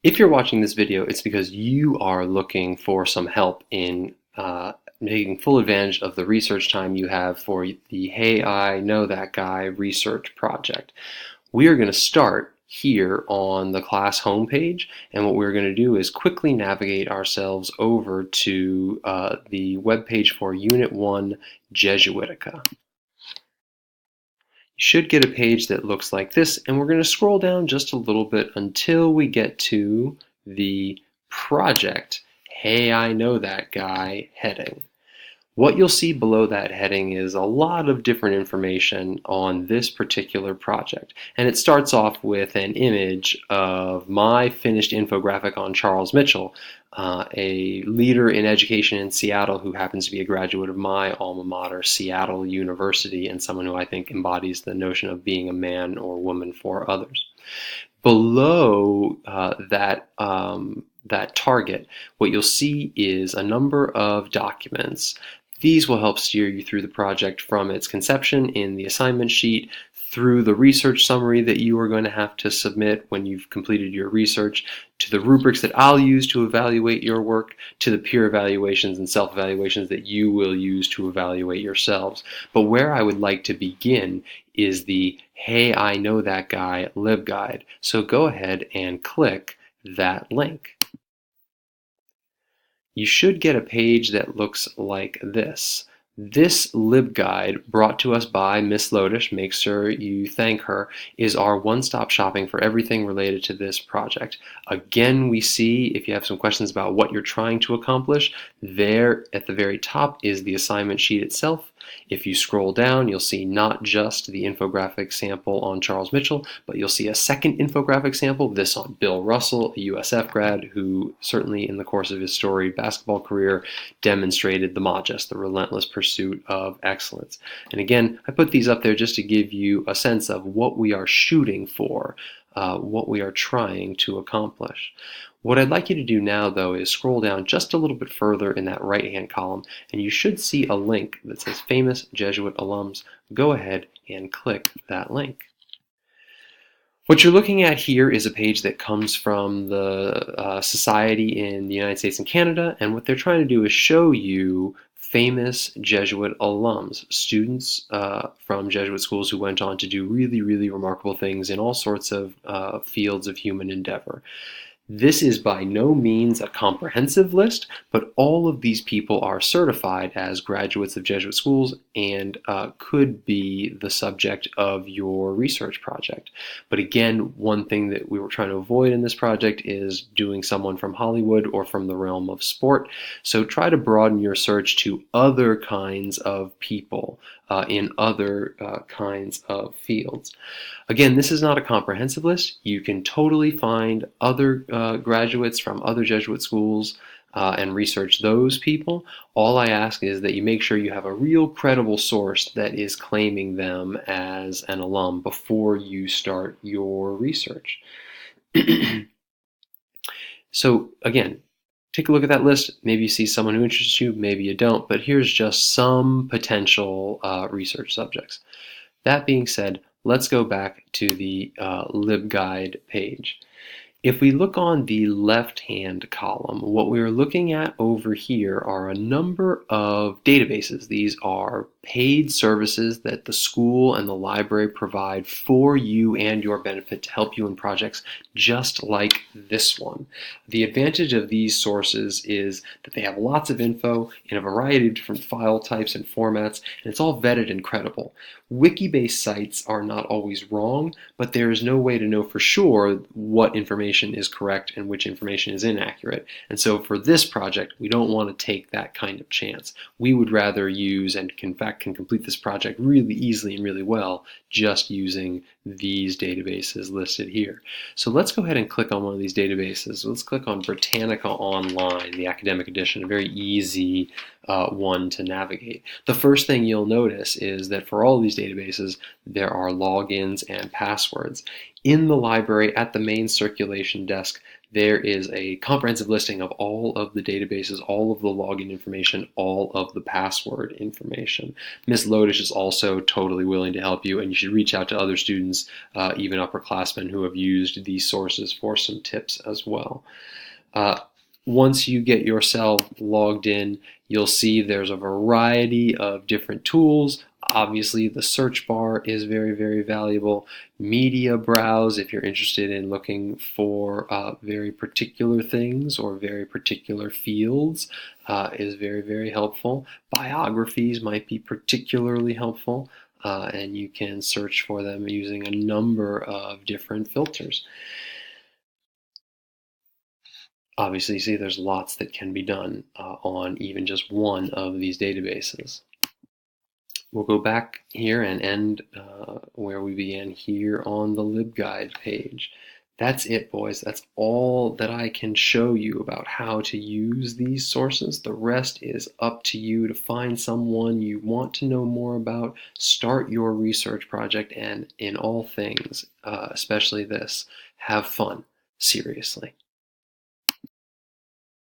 If you're watching this video, it's because you are looking for some help in taking full advantage of the research time you have for the Hey, I Know That Guy research project. We are going to start here on the class homepage, and what we're going to do is quickly navigate ourselves over to the webpage for Unit 1 Jesuitica. You should get a page that looks like this, and we're going to scroll down just a little bit until we get to the project Hey, I Know That Guy heading. What you'll see below that heading is a lot of different information on this particular project. And it starts off with an image of my finished infographic on Charles Mitchell, a leader in education in Seattle who happens to be a graduate of my alma mater, Seattle University, and someone who I think embodies the notion of being a man or woman for others. Below that target, what you'll see is a number of documents. These will help steer you through the project from its conception in the assignment sheet through the research summary that you are going to have to submit when you've completed your research, to the rubrics that I'll use to evaluate your work, to the peer evaluations and self-evaluations that you will use to evaluate yourselves. But where I would like to begin is the Hey, I Know That Guy LibGuide. So go ahead and click that link. You should get a page that looks like this. This LibGuide, brought to us by Miss Lodish, make sure you thank her, is our one-stop shopping for everything related to this project. Again, we see, if you have some questions about what you're trying to accomplish, there at the very top is the assignment sheet itself. If you scroll down, you'll see not just the infographic sample on Charles Mitchell, but you'll see a second infographic sample, this on Bill Russell, a USF grad who certainly in the course of his storied basketball career demonstrated the Magus, the relentless pursuit of excellence. And again, I put these up there just to give you a sense of what we are shooting for, what we are trying to accomplish. What I'd like you to do now, though, is scroll down just a little bit further in that right-hand column, and you should see a link that says Famous Jesuit Alums. Go ahead and click that link. What you're looking at here is a page that comes from the Society in the United States and Canada, and what they're trying to do is show you famous Jesuit alums, students from Jesuit schools who went on to do really, really remarkable things in all sorts of fields of human endeavor. This is by no means a comprehensive list, but all of these people are certified as graduates of Jesuit schools and could be the subject of your research project. But again, one thing that we were trying to avoid in this project is doing someone from Hollywood or from the realm of sport. So try to broaden your search to other kinds of people in other kinds of fields. Again, this is not a comprehensive list. You can totally find other graduates from other Jesuit schools and research those people. All I ask is that you make sure you have a real credible source that is claiming them as an alum before you start your research. So again, take a look at that list. Maybe you see someone who interests you, maybe you don't, but here's just some potential research subjects. That being said, let's go back to the LibGuide page. If we look on the left-hand column, what we're looking at over here are a number of databases. These are paid services that the school and the library provide for you and your benefit to help you in projects just like this one. The advantage of these sources is that they have lots of info in a variety of different file types and formats, and it's all vetted and credible. Wiki-based sites are not always wrong, but there is no way to know for sure what information is correct and which information is inaccurate. And so for this project, we don't want to take that kind of chance. We would rather use, and in fact can complete this project really easily and really well, just using these databases listed here. So let's go ahead and click on one of these databases. Let's click on Britannica Online, the academic edition, a very easy one to navigate. The first thing you'll notice is that for all of these databases, there are logins and passwords. In the library, at the main circulation desk, there is a comprehensive listing of all of the databases, all of the login information, all of the password information. Ms. Lodish is also totally willing to help you, and you should reach out to other students, even upperclassmen, who have used these sources for some tips as well. Uh, Once you get yourself logged in, you'll see there's a variety of different tools. Obviously, the search bar is very, very valuable. Media browse, if you're interested in looking for very particular things or very particular fields, is very, very helpful. Biographies might be particularly helpful, and you can search for them using a number of different filters. Obviously, see, there's lots that can be done on even just one of these databases. We'll go back here and end where we began here on the LibGuide page. That's it, boys. That's all that I can show you about how to use these sources. The rest is up to you to find someone you want to know more about, start your research project, and in all things, especially this, have fun. Seriously.